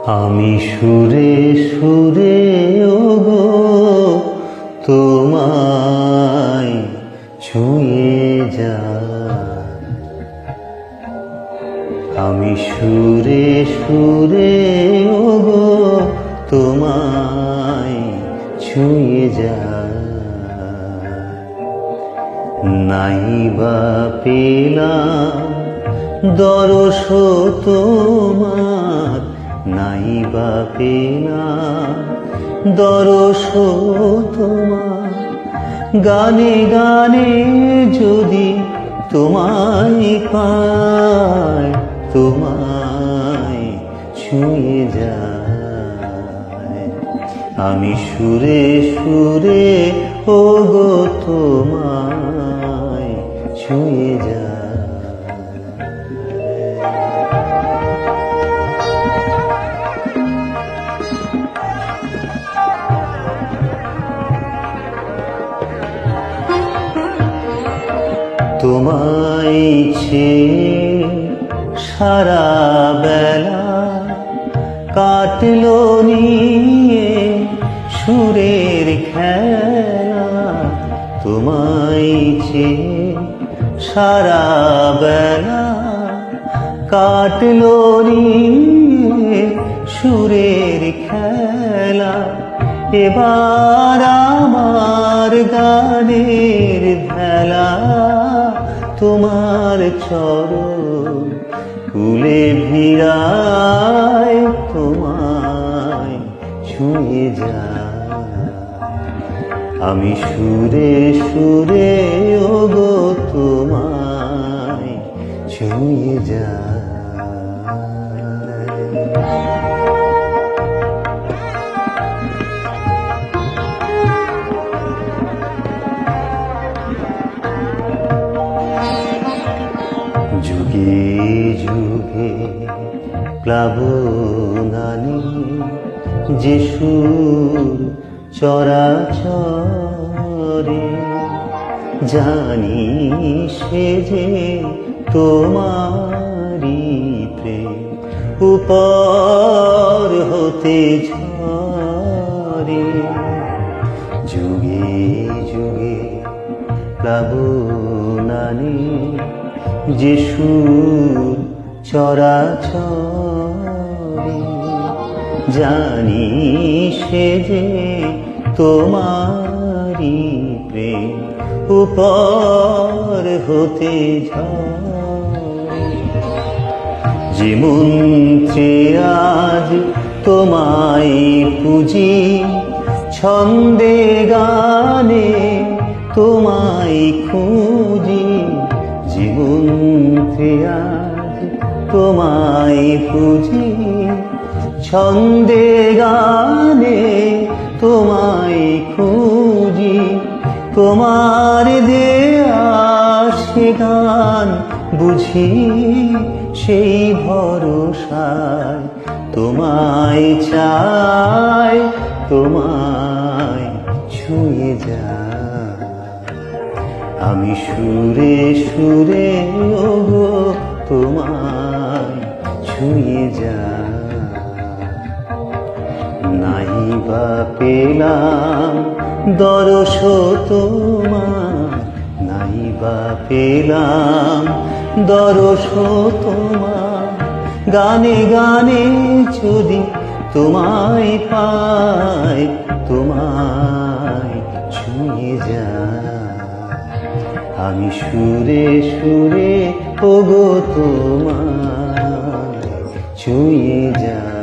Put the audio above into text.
আমি সুরে সুরে ওগো তোমায় ছুঁয়ে যাই। আমি সুরে সুরে ওগো তোমায় ছুঁয়ে যাই। নাই বা পেলাম দরস তোমার, নাই বা পেলাম দরস তোমার। গানে গানে যদি তোমায় পাই, তোমায় ছুঁয়ে যাই। আমি সুরে সুরে ওগো তোমায় ছুঁয়ে যাই। তোমায় ছেয়ে সারা বেলা কাটলো নিয়ে সুরের খেলা। তোমায় ছেয়ে সারা বেলা কাটলো নিয়ে সুরের খেলা। এবার আমার গানের ভেলা তোমার চরণ কুলে ভিড়ায়, তোমায় ছুঁয়ে যাই। আমি সুরে সুরে ওগো তোমায় ছুঁয়ে যাই। যুগে যুগে প্লাবনানি যে সুর চরাচরে, জানি সে যে তোমারি প্রেম উপর হতে ঝরে। যুগে যুগে প্লাবনানি যে সুর চরাচরে, জানি সে যে তোমারি প্রেম উপর হতে ঝরে। যে মন্ত্রে আজ তোমায় পুজি, ছন্দে গানে তোমায় খুঁজি। যে মন্ত্রে আজ তোমায় পুজি, ছন্দে গানে তোমায় খুঁজি। তোমার দেয়া সে গান বুঝি সেই ভরসায় তোমায় চাই, তোমায় ছুঁয়ে যাই। আমি সুরে সুরে ওগো তোমায় ছুঁয়ে যাই। নাই বা পেলাম দরস তোমার, নাই বা পেলাম দরস তোমার। গানে গানে যদি তোমায় পাই, তোমায় ছুঁয়ে যাই। আমি সুরে সুরে ওগো তোমায় ছুঁয়ে যাই।